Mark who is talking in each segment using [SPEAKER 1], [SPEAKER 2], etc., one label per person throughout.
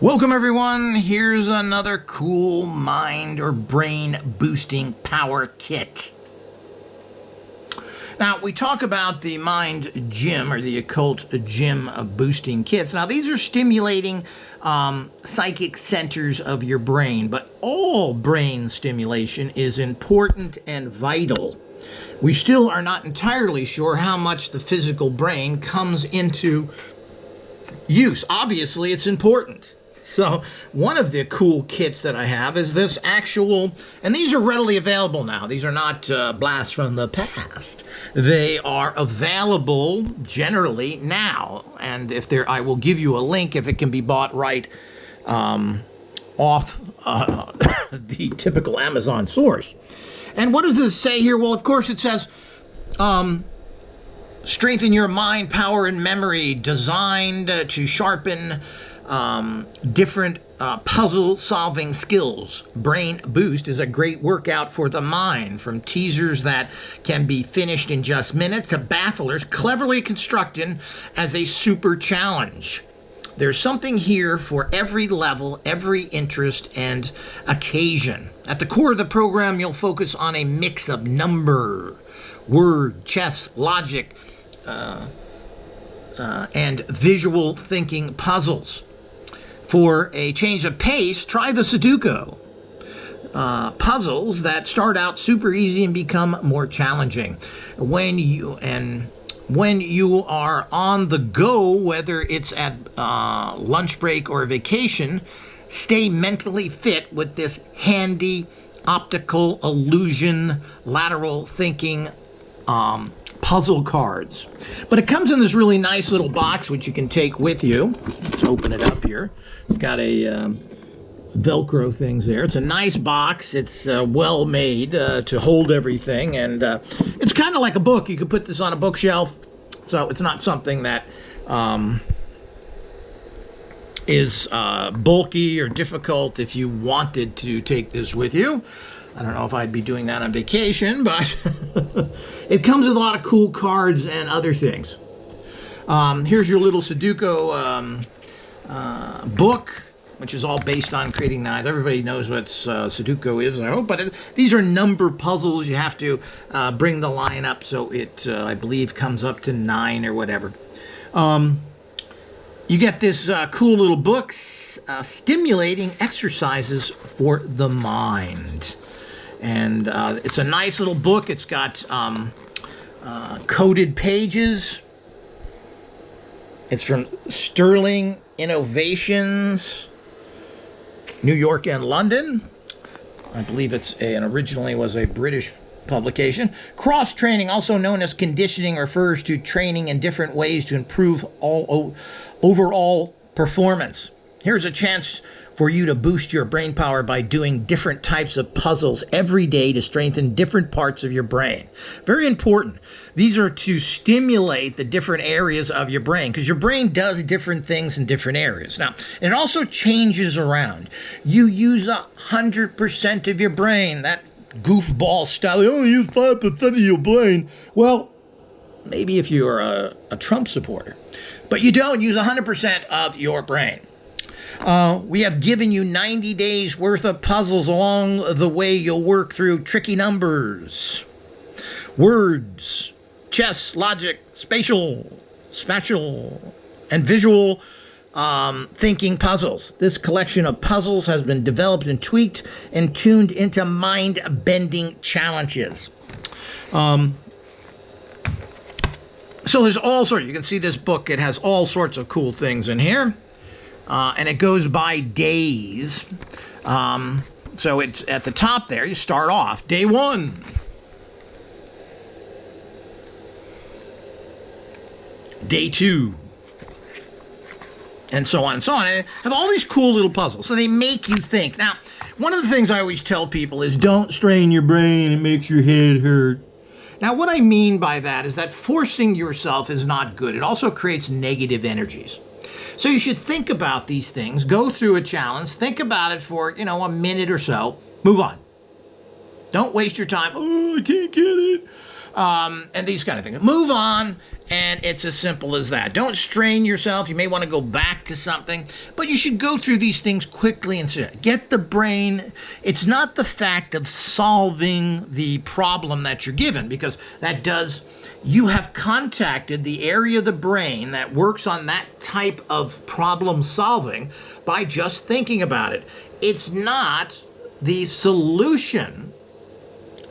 [SPEAKER 1] Welcome everyone, here's another cool mind or brain boosting power kit. Now we talk about the mind gym or the occult gym boosting kits. Now these are stimulating psychic centers of your brain, but all brain stimulation is important and vital. We still are not entirely sure how much the physical brain comes into use. Obviously it's important. So one of the cool kits that I have is this actual, and these are readily available now. These are not blasts from the past. They are available generally now. And if they're, I will give you a link if it can be bought right off the typical Amazon source. And what does this say here? Well, of course it says, strengthen your mind, power, and memory, designed to sharpen different puzzle-solving skills. Brain Boost is a great workout for the mind, from teasers that can be finished in just minutes to bafflers cleverly constructed as a super challenge. There's something here for every level, every interest, and occasion. At the core of the program, you'll focus on a mix of number, word, chess, logic, and visual thinking puzzles. For a change of pace, try the Sudoku. Puzzles that start out super easy and become more challenging. When you are on the go, whether it's at lunch break or vacation, stay mentally fit with this handy optical illusion lateral thinking puzzle cards. But it comes in this really nice little box which you can take with you. Let's open it up here. It's got a Velcro things there. It's a nice box. It's well made to hold everything, and it's kind of like a book. You could put this on a bookshelf, so it's not something that is bulky or difficult if you wanted to take this with you. I don't know if I'd be doing that on vacation, but it comes with a lot of cool cards and other things. Here's your little Sudoku book, which is all based on creating that. Everybody knows what Sudoku is, I hope, but these are number puzzles. You have to bring the line up so it, I believe, comes up to 9 or whatever. You get this cool little book, Stimulating Exercises for the Mind. And it's a nice little book. It's got coded pages. It's from Sterling Innovations, New York and London. I believe it's originally was a British publication. Cross training, also known as conditioning, refers to training in different ways to improve overall performance. Here's a chance for you to boost your brain power by doing different types of puzzles every day to strengthen different parts of your brain. Very important. These are to stimulate the different areas of your brain, because your brain does different things in different areas. Now, it also changes around. You use 100% of your brain. That goofball style, you only use 5% of your brain. Well, maybe if you're a Trump supporter. But you don't use 100% of your brain. We have given you 90 days worth of puzzles. Along the way, you'll work through tricky numbers, words, chess, logic, spatial, and visual thinking puzzles. This collection of puzzles has been developed and tweaked and tuned into mind-bending challenges. So there's all sorts. You can see this book. It has all sorts of cool things in here. And it goes by days. So it's at the top there. You start off day 1. Day 2. And so on and so on. And have all these cool little puzzles. So they make you think. Now, one of the things I always tell people is don't strain your brain. It makes your head hurt. Now, what I mean by that is that forcing yourself is not good. It also creates negative energies. So you should think about these things, go through a challenge, think about it for, a minute or so, move on. Don't waste your time. Oh, I can't get it. and these kind of things. Move on, and it's as simple as that. Don't strain yourself. You may want to go back to something, but you should go through these things quickly and get the brain. It's not the fact of solving the problem that you're given, because that does, you have contacted the area of the brain that works on that type of problem solving by just thinking about it. It's not the solution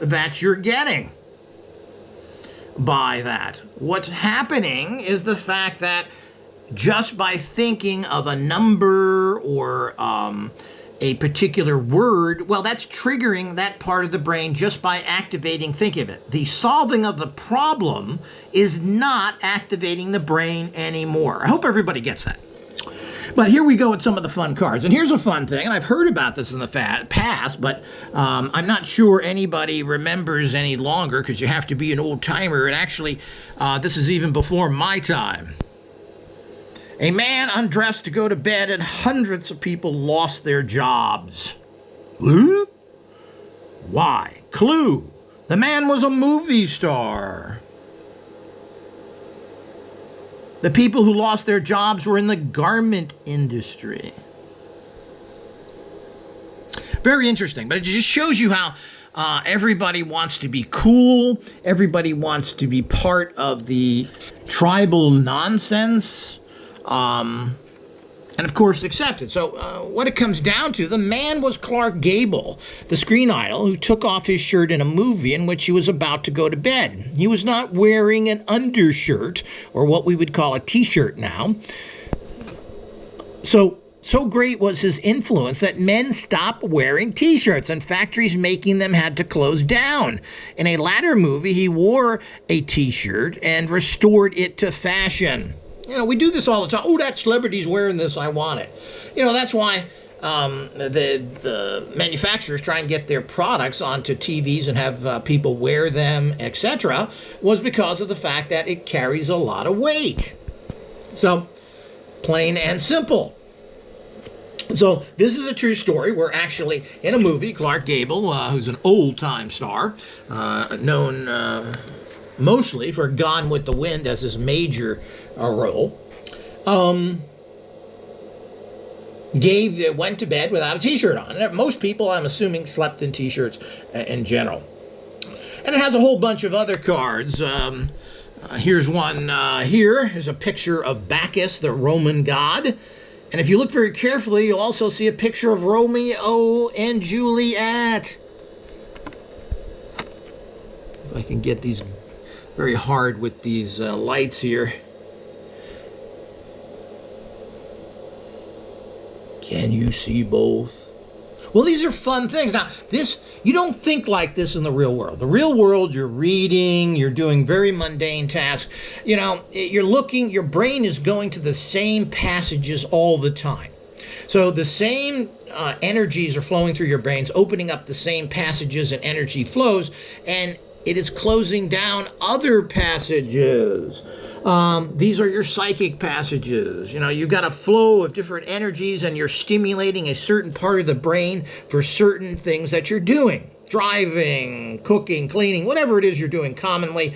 [SPEAKER 1] that you're getting by that. What's happening is the fact that just by thinking of a number or a particular word, well, that's triggering that part of the brain just by activating thinking of it. The solving of the problem is not activating the brain anymore. I hope everybody gets that. But here we go with some of the fun cards. And here's a fun thing, and I've heard about this in the past, but I'm not sure anybody remembers any longer, because you have to be an old-timer, and actually, this is even before my time. A man undressed to go to bed, and hundreds of people lost their jobs. Huh? Why? Clue. The man was a movie star. The people who lost their jobs were in the garment industry. Very interesting, but it just shows you how everybody wants to be cool. Everybody wants to be part of the tribal nonsense. And of course accepted. So what it comes down to, the man was Clark Gable, the screen idol who took off his shirt in a movie in which he was about to go to bed. He was not wearing an undershirt, or what we would call a t-shirt now. So great was his influence that men stopped wearing t-shirts, and factories making them had to close down. In a latter movie, he wore a t-shirt and restored it to fashion. You know, we do this all the time. Oh, that celebrity's wearing this, I want it. You know, that's why the manufacturers try and get their products onto TVs and have people wear them, etc., was because of the fact that it carries a lot of weight. So, plain and simple. So, this is a true story where actually, in a movie, Clark Gable, who's an old-time star, known mostly for Gone with the Wind as his major role, went to bed without a t-shirt on. And most people, I'm assuming, slept in t-shirts in general. And it has a whole bunch of other cards. Here's one here. Here's a picture of Bacchus, the Roman god. And if you look very carefully, you'll also see a picture of Romeo and Juliet. If I can get these very hard with these lights here. Can you see both? Well, these are fun things. Now, you don't think like this in the real world. The real world, you're reading, you're doing very mundane tasks. You know, your brain is going to the same passages all the time. So the same energies are flowing through your brains, opening up the same passages and energy flows, and it is closing down other passages. These are your psychic passages. You know, you've got a flow of different energies, and you're stimulating a certain part of the brain for certain things that you're doing. Driving, cooking, cleaning, whatever it is you're doing commonly,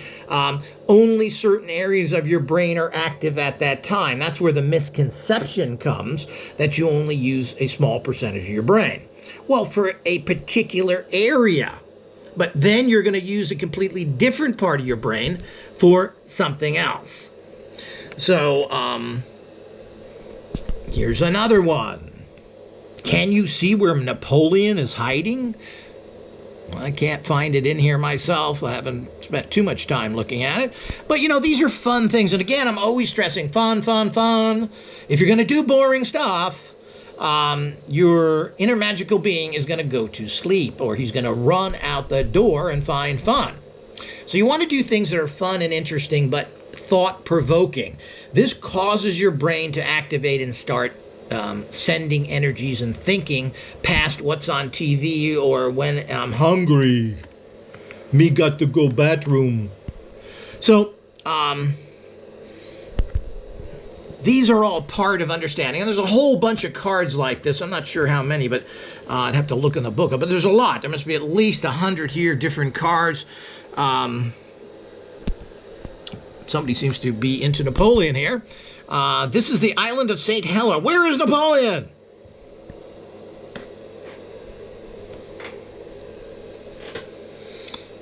[SPEAKER 1] only certain areas of your brain are active at that time. That's where the misconception comes that you only use a small percentage of your brain. Well, for a particular area. But then you're going to use a completely different part of your brain for something else. So, here's another one. Can you see where Napoleon is hiding? Well, I can't find it in here myself. I haven't spent too much time looking at it. But, you know, these are fun things. And again, I'm always stressing fun, fun, fun. If you're going to do boring stuff, your inner magical being is going to go to sleep, or he's going to run out the door and find fun. So you want to do things that are fun and interesting, but thought-provoking. This causes your brain to activate and start sending energies and thinking past what's on TV or when I'm hungry. Me got to go bathroom. So, these are all part of understanding. And there's a whole bunch of cards like this. I'm not sure how many, but I'd have to look in the book. But there's a lot. There must be at least 100 here, different cards. somebody seems to be into Napoleon here. This is the island of St. Hela. Where is Napoleon?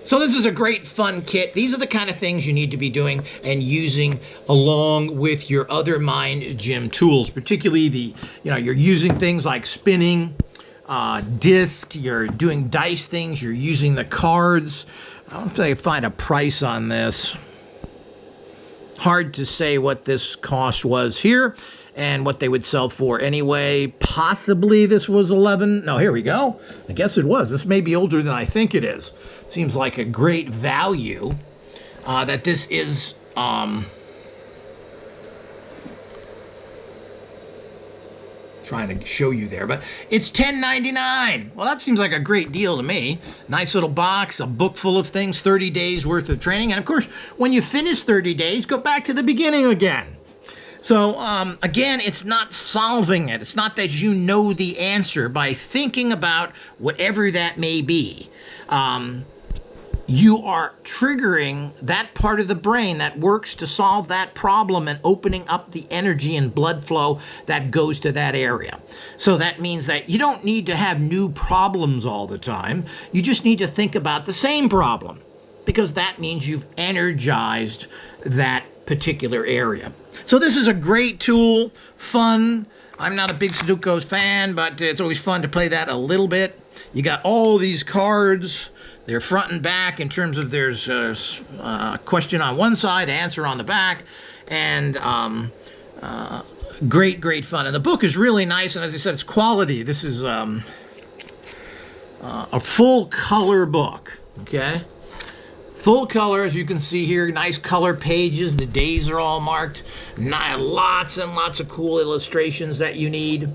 [SPEAKER 1] So this is a great fun kit. These are the kind of things you need to be doing and using along with your other mind gym tools, particularly you're using things like spinning, disc, you're doing dice things, you're using the cards. I don't know if I can find a price on this. Hard to say what this cost was here and what they would sell for anyway. Possibly this was 11. No, here we go. I guess it was. This may be older than I think it is. Seems like a great value that this is. Trying to show you there, but it's $10.99. Well, that seems like a great deal to me. Nice little box, a book full of things, 30 days worth of training. And of course, when you finish 30 days, go back to the beginning again. So again, it's not solving it. It's not that you know the answer by thinking about whatever that may be. You are triggering that part of the brain that works to solve that problem and opening up the energy and blood flow that goes to that area. So that means that you don't need to have new problems all the time. You just need to think about the same problem, because that means you've energized that particular area. So this is a great tool, fun. I'm not a big Sudoku fan, but it's always fun to play that a little bit. You got all these cards. They're front and back in terms of there's a question on one side, answer on the back, and great fun. And the book is really nice, and as I said, it's quality. This is a full color book, okay? Full color, as you can see here, nice color pages. The days are all marked. Lots and lots of cool illustrations that you need.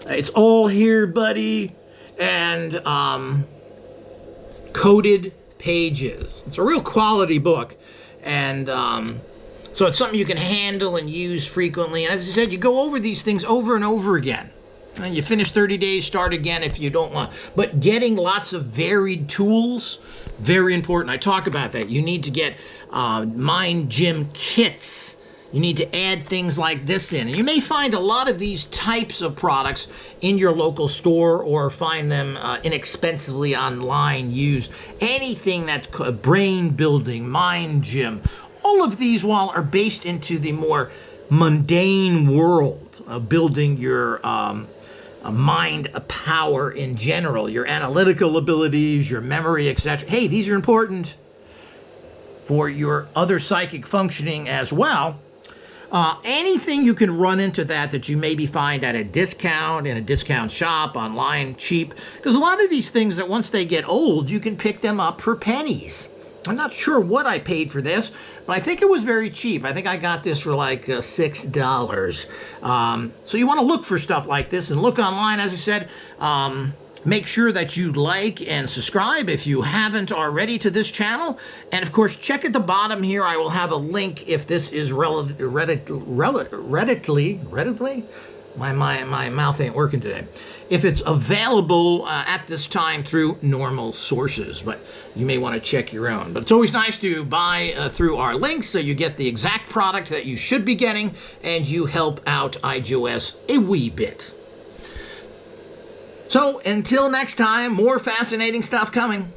[SPEAKER 1] It's all here, buddy. And coded pages. It's a real quality book, and so it's something you can handle and use frequently. And as I said, you go over these things over and over again. And you finish 30 days, start again if you don't want. But getting lots of varied tools, very important. I talk about that. You need to get mind gym kits. You need to add things like this in. And you may find a lot of these types of products in your local store or find them inexpensively online used. Anything that's brain building, mind gym, all of these are based into the more mundane world of building your mind power in general, your analytical abilities, your memory, etc. Hey, these are important for your other psychic functioning as well. Anything you can run into that you maybe find at a discount, in a discount shop, online, cheap. Because a lot of these things that once they get old, you can pick them up for pennies. I'm not sure what I paid for this, but I think it was very cheap. I think I got this for like $6. So you want to look for stuff like this and look online, as I said. Make sure that you like and subscribe if you haven't already to this channel. And of course, check at the bottom here. I will have a link if this is readily, my mouth ain't working today. If it's available at this time through normal sources, but you may want to check your own. But it's always nice to buy through our links so you get the exact product that you should be getting and you help out IGOS a wee bit. So, until next time, more fascinating stuff coming.